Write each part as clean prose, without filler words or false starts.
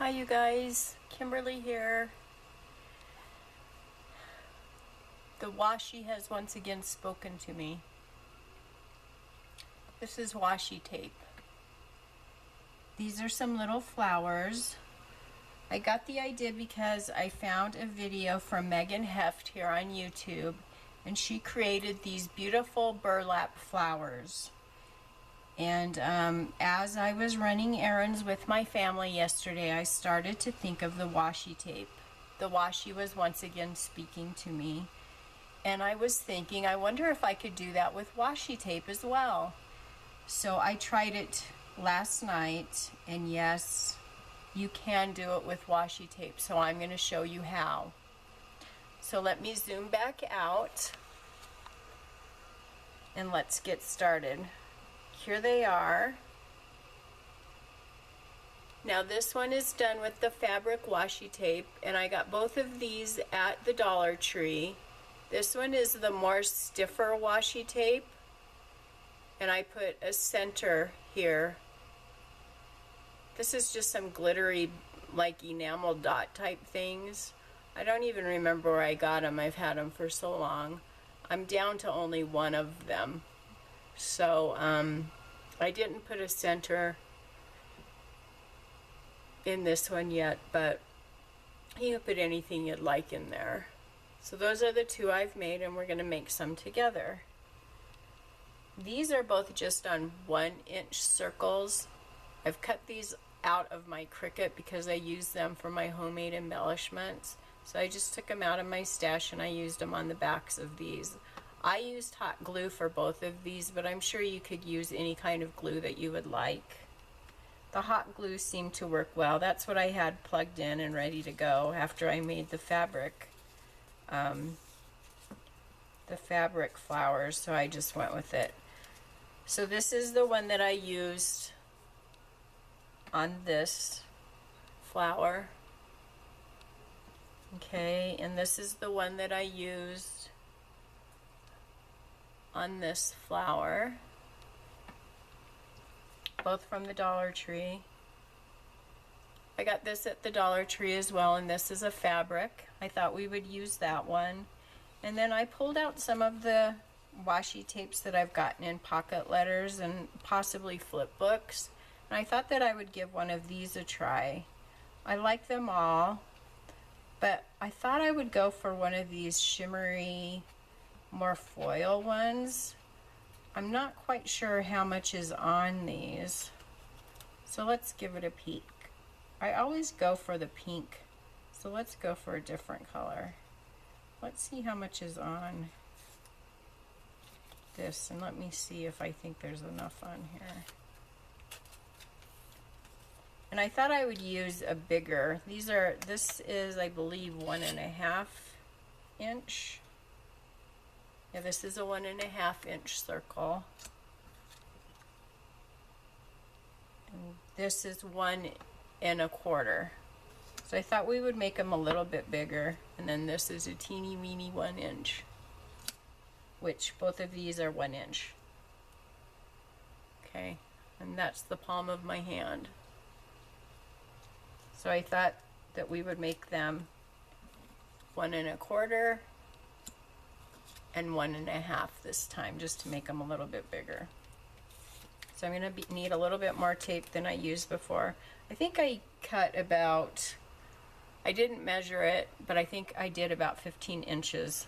Hi you guys, Kimberly here. The washi has once again spoken to me. This is washi tape. These are some little flowers. I got the idea because I found a video from Megan Heft here on YouTube, and she created these beautiful burlap flowers. And as I was running errands with my family yesterday, I started to think of the washi tape. The washi was once again speaking to me. And I was thinking, I wonder if I could do that with washi tape as well. So I tried it last night, and yes, you can do it with washi tape. So I'm going to show you how. So let me zoom back out, and let's get started. Here they are. Now this one is done with the fabric washi tape, and I got both of these at the Dollar Tree. This one is the more stiffer washi tape, and I put a center here. This is just some glittery, like enamel dot type things. I don't even remember where I got them. I've had them for so long. I'm down to only one of them. So I didn't put a center in this one yet, but you can put anything you'd like in there. So those are the two I've made, and we're going to make some together. These are both just on 1-inch circles. I've cut these out of my Cricut because I use them for my homemade embellishments. So I just took them out of my stash and I used them on the backs of these. I used hot glue for both of these, but I'm sure you could use any kind of glue that you would like. The hot glue seemed to work well. That's what I had plugged in and ready to go after I made the fabric flowers, so I just went with it. So this is the one that I used on this flower. Okay, and this is the one that I used on this flower. Both from the Dollar Tree. I got this at the Dollar Tree as well, and this is a fabric. I thought we would use that one. And then I pulled out some of the washi tapes that I've gotten in pocket letters and possibly flip books. And I thought that I would give one of these a try. I like them all, but I thought I would go for one of these shimmery, more foil ones. I'm not quite sure how much is on these, so let's give it a peek. I always go for the pink, so let's go for a different color. Let's see how much is on this, and let me see if I think there's enough on here. And I thought I would use a bigger. This is, I believe, 1.5 inch. Yeah, this is a 1.5 inch circle. And this is 1.25. So I thought we would make them a little bit bigger. And then this is a teeny weeny 1 inch, which both of these are 1 inch. Okay, and that's the palm of my hand. So I thought that we would make them 1.25 and 1.5 this time, just to make them a little bit bigger. So I'm going to need a little bit more tape than I used before. I think I cut about, I didn't measure it, but I think I did about 15 inches.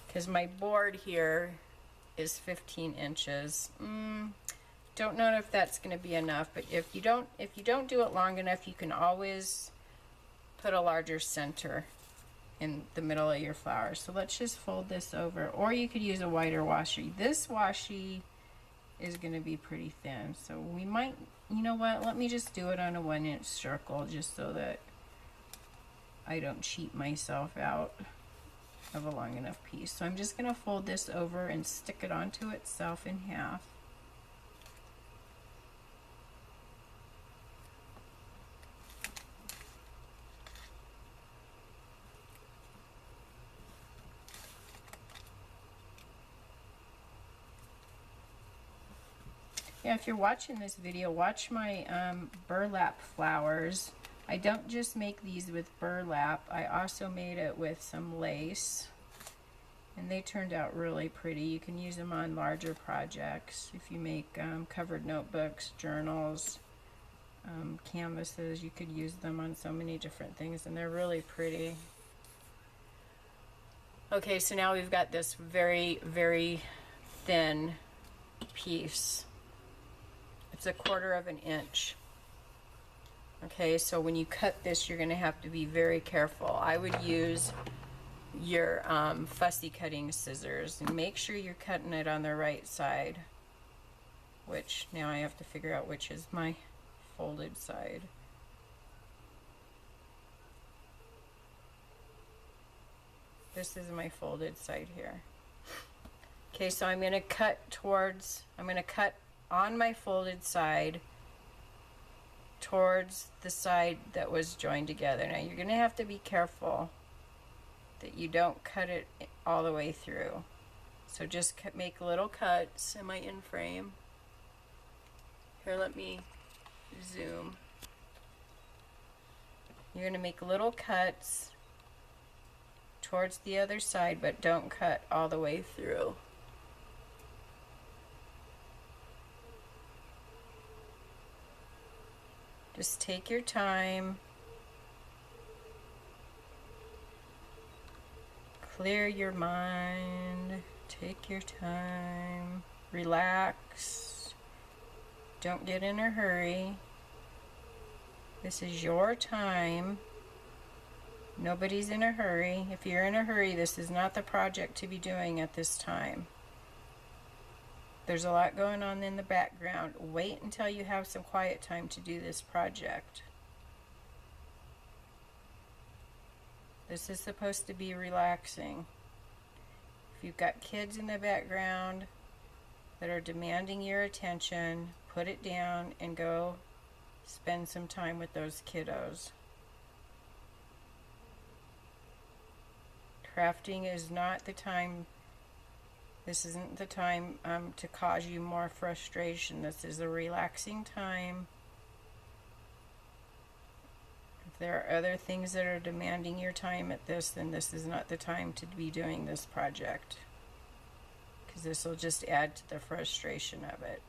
Because my board here is 15 inches. Don't know if that's going to be enough, but if you don't do it long enough, you can always put a larger center in the middle of your flower. So let's just fold this over, or you could use a wider washi. This washi is going to be pretty thin, so we might, you know what, let me just do it on a 1 inch circle just so that I don't cheat myself out of a long enough piece. So I'm just going to fold this over and stick it onto itself in half. Yeah, if you're watching this video, watch my burlap flowers. I don't just make these with burlap, I also made it with some lace. And they turned out really pretty. You can use them on larger projects. If you make covered notebooks, journals, canvases, you could use them on so many different things, and they're really pretty. Okay, so now we've got this very, very thin piece. It's 1/4 of an inch. Okay, so when you cut this, you're going to have to be very careful. I would use your fussy cutting scissors and make sure you're cutting it on the right side, which now I have to figure out which is my folded side. This is my folded side here. Okay, so I'm going to cut on my folded side towards the side that was joined together. Now you're going to have to be careful that you don't cut it all the way through. So just make little cuts. Am I in frame? Here, let me zoom. You're going to make little cuts towards the other side, but don't cut all the way through. Just take your time. Clear your mind. Take your time. Relax. Don't get in a hurry. This is your time. Nobody's in a hurry. If you're in a hurry, this is not the project to be doing at this time. There's a lot going on in the background. Wait until you have some quiet time to do this project. This is supposed to be relaxing. If you've got kids in the background that are demanding your attention, put it down and go spend some time with those kiddos. Crafting is not the time. This isn't the time to cause you more frustration. This is a relaxing time. If there are other things that are demanding your time at this, then this is not the time to be doing this project, because this will just add to the frustration of it.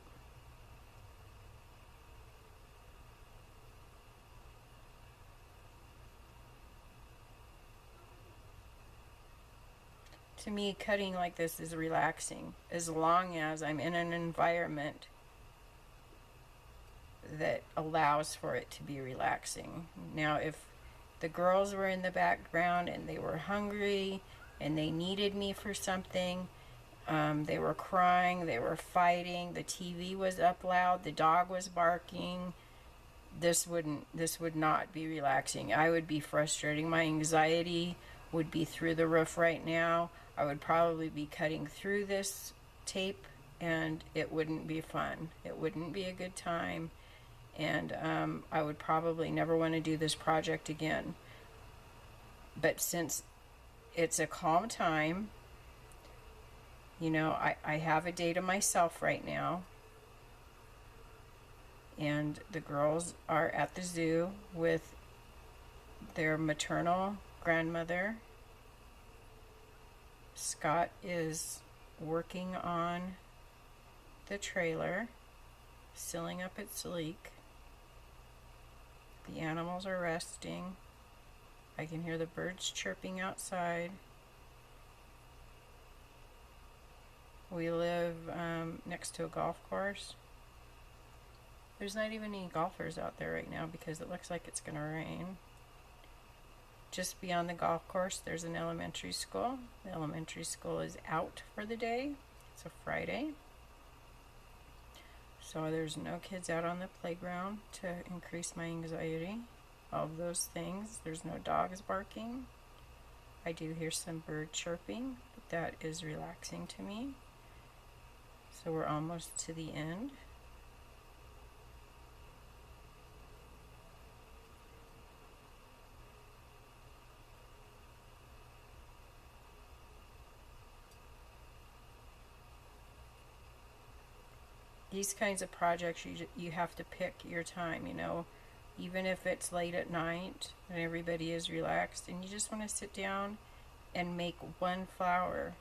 To me, cutting like this is relaxing, as long as I'm in an environment that allows for it to be relaxing. Now, if the girls were in the background and they were hungry and they needed me for something, they were crying, they were fighting, the TV was up loud, the dog was barking, this would not be relaxing. I would be frustrating. My anxiety would be through the roof right now. I would probably be cutting through this tape, and it wouldn't be fun. It wouldn't be a good time, and I would probably never want to do this project again. But since it's a calm time, you know, I have a day to myself right now, and the girls are at the zoo with their maternal grandmother. Scott is working on the trailer, sealing up its leak. The animals are resting. I can hear the birds chirping outside. We live next to a golf course. There's not even any golfers out there right now because it looks like it's going to rain. Just beyond the golf course, there's an elementary school. The elementary school is out for the day. It's a Friday. So there's no kids out on the playground to increase my anxiety. All of those things. There's no dogs barking. I do hear some bird chirping, but that is relaxing to me. So we're almost to the end. these kinds of projects, you have to pick your time, you know, even if it's late at night and everybody is relaxed and you just want to sit down and make one flower.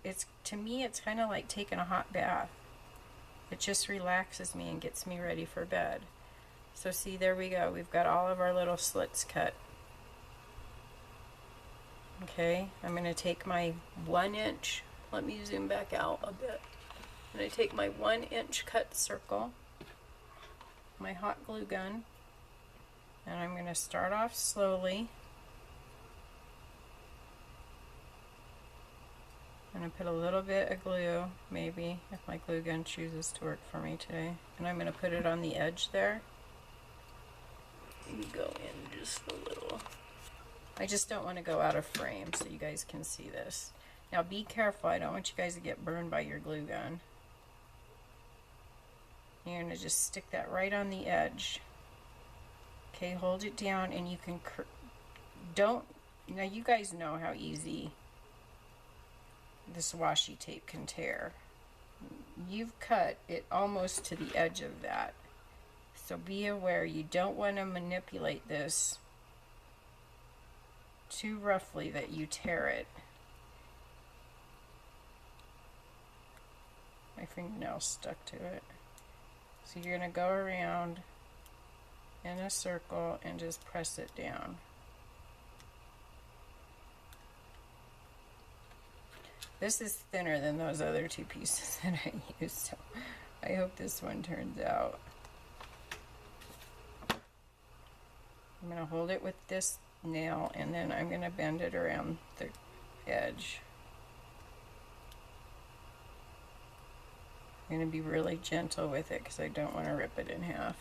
It's to me, it's kind of like taking a hot bath. It just relaxes me and gets me ready for bed. So see, there we go. We've got all of our little slits cut. Okay, I'm going to take my 1 inch, let me zoom back out a bit. I'm going to take my 1 inch cut circle, my hot glue gun, and I'm going to start off slowly. I'm going to put a little bit of glue, maybe, if my glue gun chooses to work for me today. And I'm going to put it on the edge there. Go in just a little. I just don't want to go out of frame so you guys can see this. Now be careful, I don't want you guys to get burned by your glue gun. You're going to just stick that right on the edge. Okay, hold it down and you can, now you guys know how easy this washi tape can tear. You've cut it almost to the edge of that. So be aware, you don't want to manipulate this too roughly that you tear it. My fingernail stuck to it. So you're going to go around in a circle and just press it down. This is thinner than those other two pieces that I used, so I hope this one turns out. I'm going to hold it with this nail and then I'm going to bend it around the edge. I'm going to be really gentle with it because I don't want to rip it in half.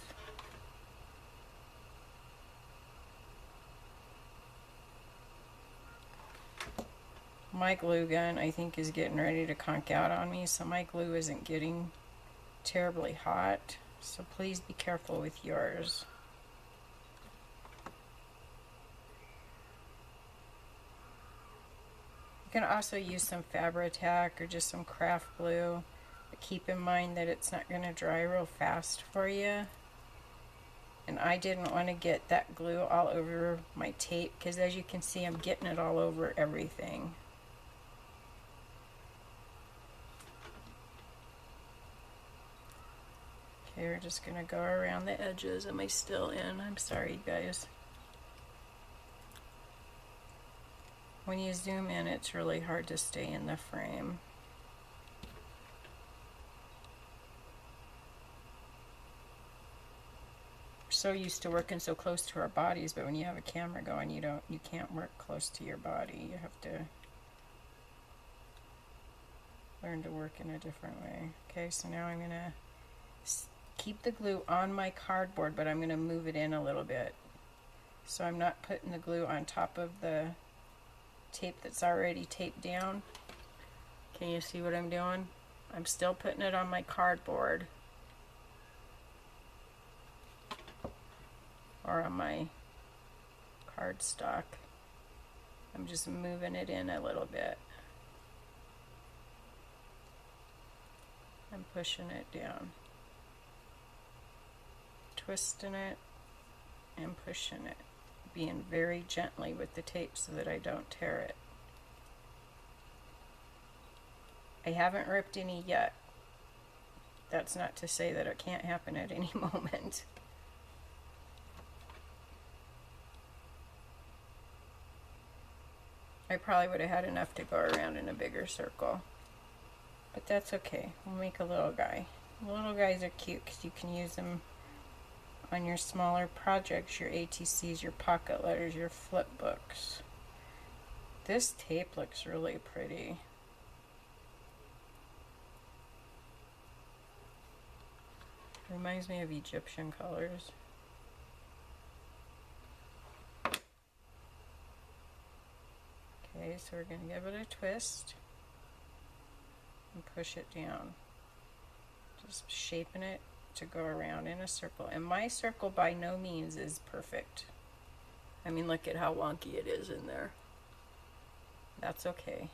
My glue gun, I think, is getting ready to conk out on me, so my glue isn't getting terribly hot, so please be careful with yours. You can also use some Fabri-Tac or just some craft glue, but keep in mind that it's not going to dry real fast for you. And I didn't want to get that glue all over my tape because, as you can see, I'm getting it all over everything. Okay, we're just going to go around the edges. Am I still in? I'm sorry, guys. When you zoom in, it's really hard to stay in the frame. We're so used to working so close to our bodies, but when you have a camera going, you can't work close to your body. You have to learn to work in a different way. Okay, so now I'm going to keep the glue on my cardboard, but I'm going to move it in a little bit. So I'm not putting the glue on top of the tape that's already taped down. Can you see what I'm doing? I'm still putting it on my cardboard or on my cardstock. I'm just moving it in a little bit. I'm pushing it down, twisting it and pushing it, being very gently with the tape so that I don't tear it. I haven't ripped any yet. That's not to say that it can't happen at any moment. I probably would have had enough to go around in a bigger circle. But that's okay. We'll make a little guy. Little guys are cute because you can use them on your smaller projects, your ATCs, your pocket letters, your flip books. This tape looks really pretty. Reminds me of Egyptian colors. Okay, so we're going to give it a twist and push it down. Just shaping it to go around in a circle. And my circle by no means is perfect. I mean, look at how wonky it is in there. That's okay.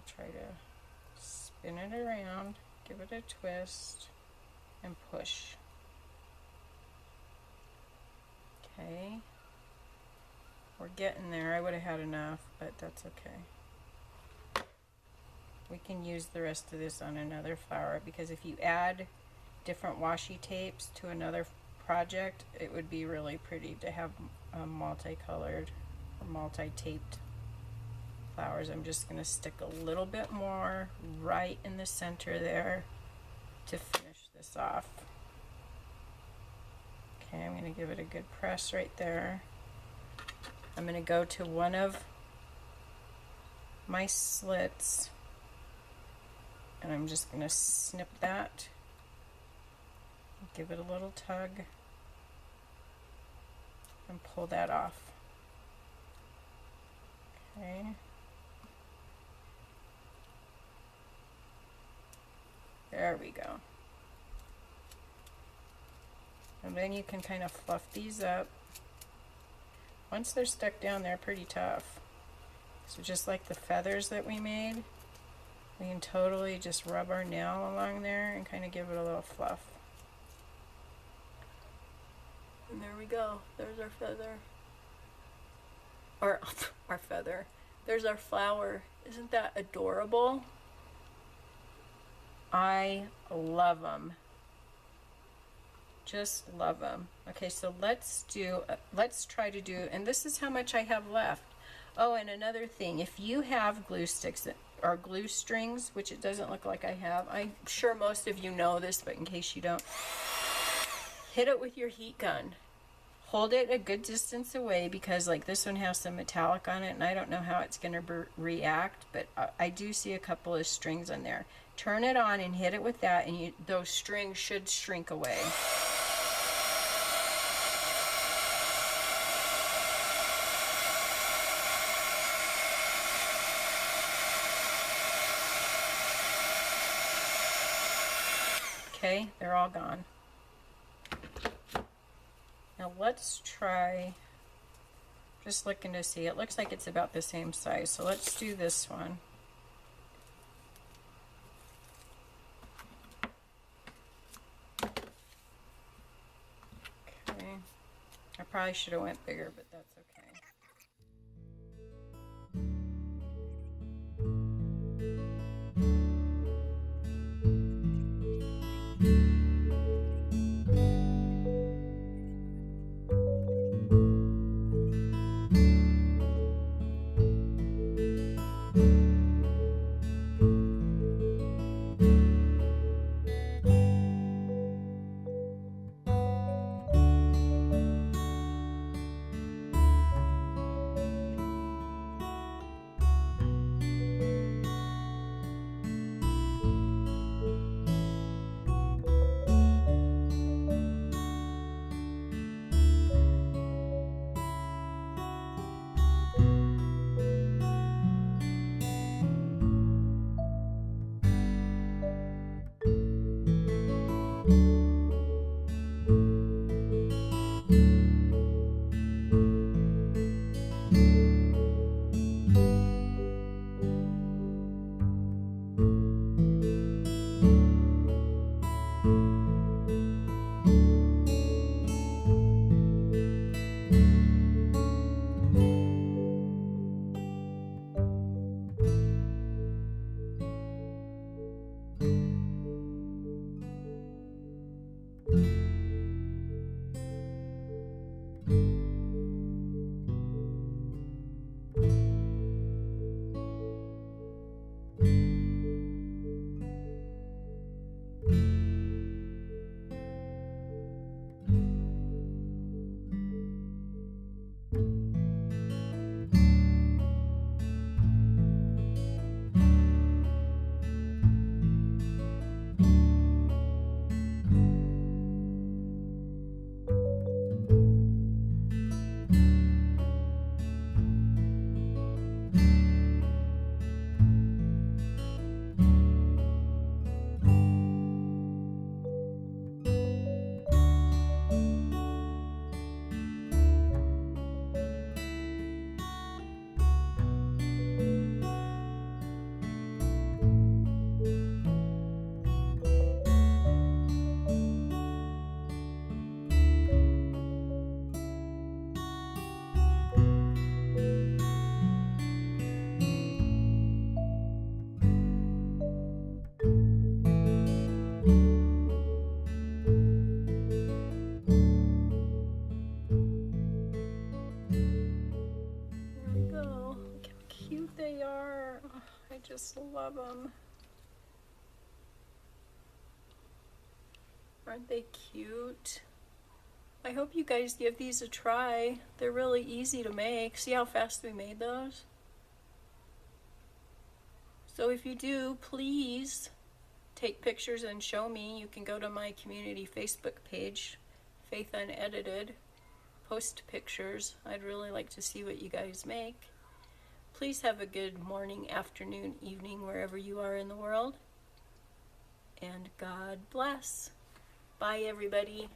try to spin it around, give it a twist, and push. Okay. We're getting there. I would have had enough, but that's okay. We can use the rest of this on another flower, because if you add different washi tapes to another project, it would be really pretty to have multicolored or multi-taped flowers. I'm just going to stick a little bit more right in the center there to finish this off. Okay, I'm going to give it a good press right there. I'm going to go to one of my slits and I'm just going to snip that, give it a little tug, and pull that off. Okay. There we go. And then you can kind of fluff these up. Once they're stuck down, they're pretty tough. So just like the feathers that we made, we can totally just rub our nail along there and kind of give it a little fluff. And there we go. There's our feather. Or our feather. There's our flower. Isn't that adorable? I love them. Just love them. Okay, so let's try to do, and this is how much I have left. Oh, and another thing, if you have glue sticks or glue strings, which it doesn't look like I have, I'm sure most of you know this, but in case you don't, hit it with your heat gun. Hold it a good distance away, because like this one has some metallic on it and I don't know how it's going to react, but I do see a couple of strings on there. Turn it on and hit it with that, and those strings should shrink away. Okay, they're all gone. Now let's try, just looking to see, it looks like it's about the same size, so let's do this one. Okay, I probably should have went bigger, but that's okay. cute they are. Oh, I just love them. Aren't they cute? I hope you guys give these a try. They're really easy to make. See how fast we made those? So if you do, please take pictures and show me. You can go to my community Facebook page, Faith Unedited. Post pictures. I'd really like to see what you guys make. Please have a good morning, afternoon, evening, wherever you are in the world. And God bless. Bye, everybody.